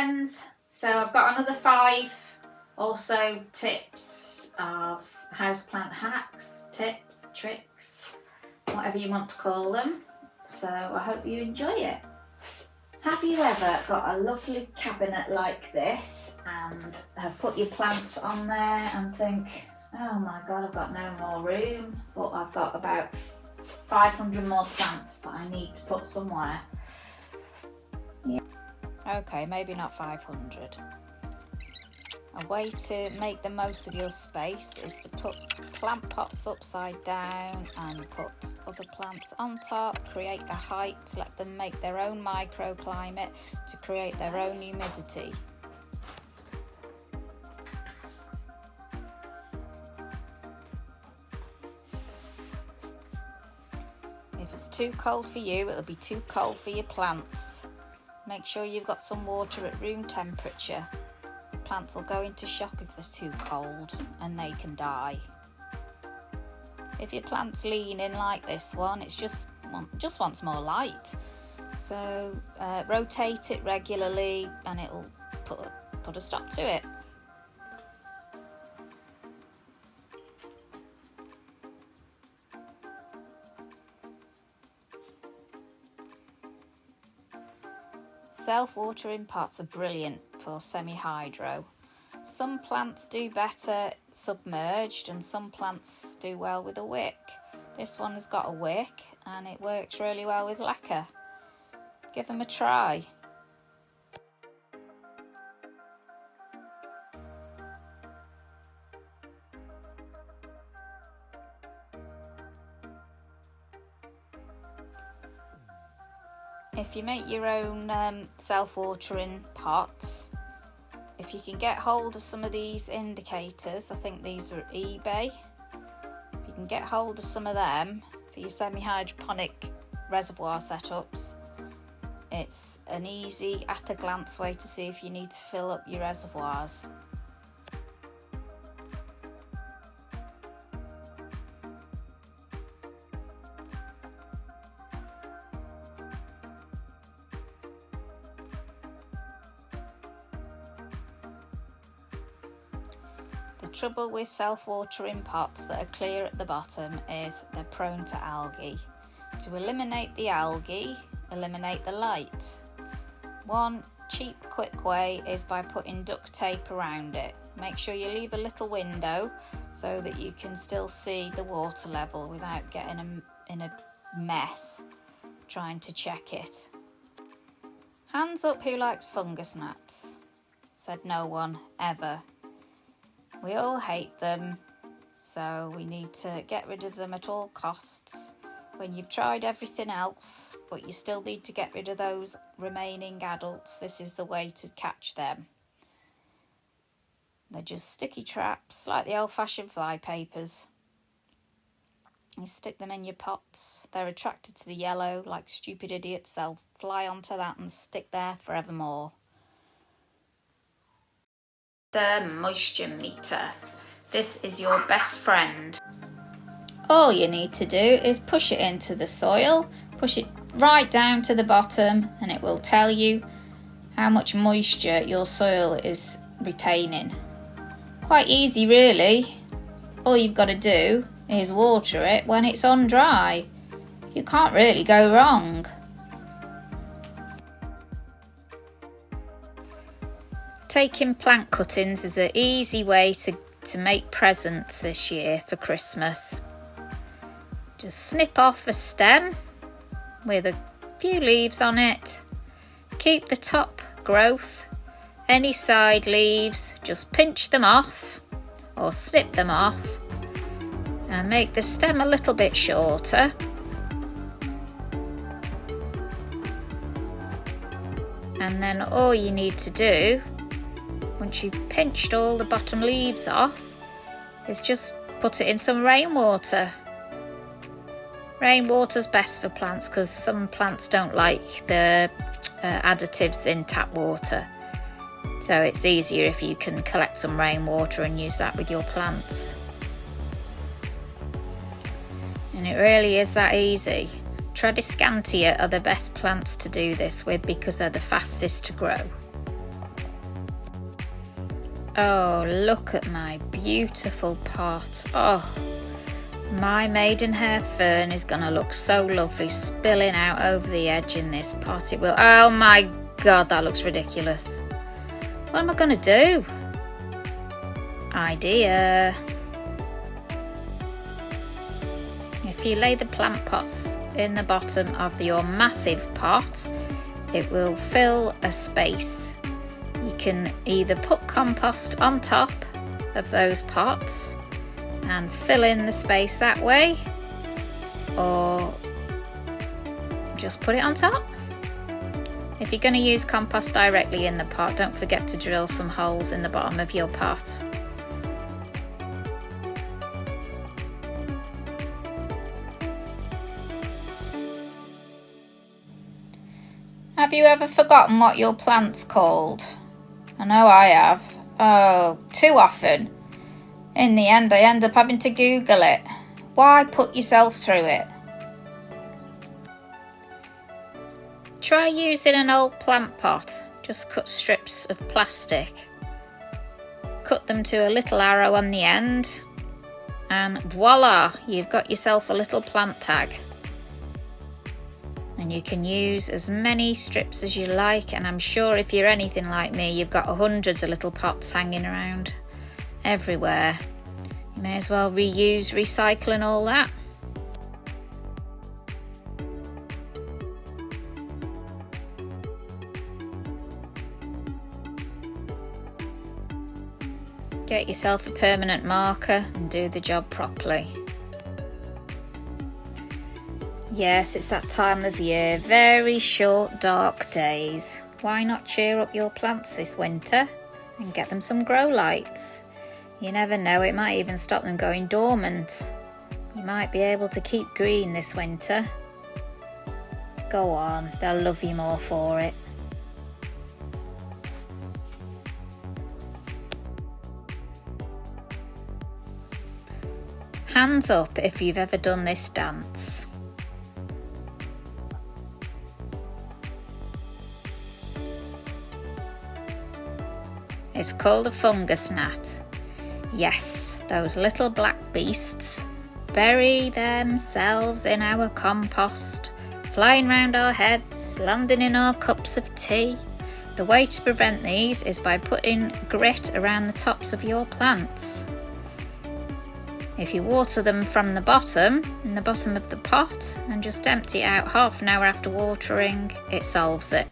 friends, so I've got another 5 or so tips of houseplant hacks, tips, tricks, whatever you want to call them. So I hope you enjoy it. Have you ever got a lovely cabinet like this and have put your plants on there and think, oh my god, I've got no more room, but I've got about 500 more plants that I need to put somewhere? Yeah. Okay, maybe not 500. A way to make the most of your space is to put plant pots upside down and put other plants on top, create the height, let them make their own microclimate to create their own humidity. If it's too cold for you, it'll be too cold for your plants. Make sure you've got some water at room temperature. Plants will go into shock if they're too cold and they can die. If your plant's leaning like this one, it's just wants more light. So rotate it regularly and it'll put a stop to it. Self-watering pots are brilliant for semi-hydro. Some plants do better submerged and some plants do well with a wick. This one has got a wick and it works really well with leca. Give them a try. If you make your own self-watering pots, if you can get hold of some of these indicators, I think these were eBay. If you can get hold of some of them for your semi-hydroponic reservoir setups, it's an easy at-a-glance way to see if you need to fill up your reservoirs. The trouble with self-watering pots that are clear at the bottom is they're prone to algae. To eliminate the algae, eliminate the light. One cheap, quick way is by putting duct tape around it. Make sure you leave a little window so that you can still see the water level without getting in a mess trying to check it. Hands up who likes fungus gnats, said no one ever. We all hate them, so we need to get rid of them at all costs. When you've tried everything else, but you still need to get rid of those remaining adults, this is the way to catch them. They're just sticky traps, like the old-fashioned fly papers. You stick them in your pots. They're attracted to the yellow, like stupid idiots. They'll fly onto that and stick there forevermore. The moisture meter. This is your best friend. All you need to do is push it into the soil, push it right down to the bottom, and it will tell you how much moisture your soil is retaining. Quite easy really. All you've got to do is water it when it's on dry. You can't really go wrong. Taking plant cuttings is an easy way to make presents this year for Christmas. Just snip off a stem with a few leaves on it. Keep the top growth. Any side leaves, just pinch them off or snip them off and make the stem a little bit shorter. And then all you need to do, once you've pinched all the bottom leaves off, is just put it in some rainwater. Rainwater's best for plants because some plants don't like the additives in tap water. So it's easier if you can collect some rainwater and use that with your plants. And it really is that easy. Tradescantia are the best plants to do this with because they're the fastest to grow. Oh, look at my beautiful pot. Oh, my maidenhair fern is gonna look so lovely spilling out over the edge in this pot. It will. Oh my God, that looks ridiculous. What am I gonna do? Idea. If you lay the plant pots in the bottom of your massive pot, it will fill a space. You can either put compost on top of those pots and fill in the space that way, or just put it on top. If you're going to use compost directly in the pot, don't forget to drill some holes in the bottom of your pot. Have you ever forgotten what your plant's called? I know I have. Oh, too often. In the end, I end up having to Google it. Why put yourself through it? Try using an old plant pot. Just cut strips of plastic. Cut them to a little arrow on the end. And voila, you've got yourself a little plant tag. And you can use as many strips as you like, and I'm sure if you're anything like me, you've got hundreds of little pots hanging around everywhere. You may as well reuse, recycle and all that. Get yourself a permanent marker and do the job properly. Yes, it's that time of year. Very short, dark days. Why not cheer up your plants this winter and get them some grow lights? You never know, it might even stop them going dormant. You might be able to keep green this winter. Go on, they'll love you more for it. Hands up if you've ever done this dance. It's called a fungus gnat. Yes, those little black beasts bury themselves in our compost, flying round our heads, landing in our cups of tea. The way to prevent these is by putting grit around the tops of your plants. If you water them from the bottom, in the bottom of the pot, and just empty it out half an hour after watering, it solves it.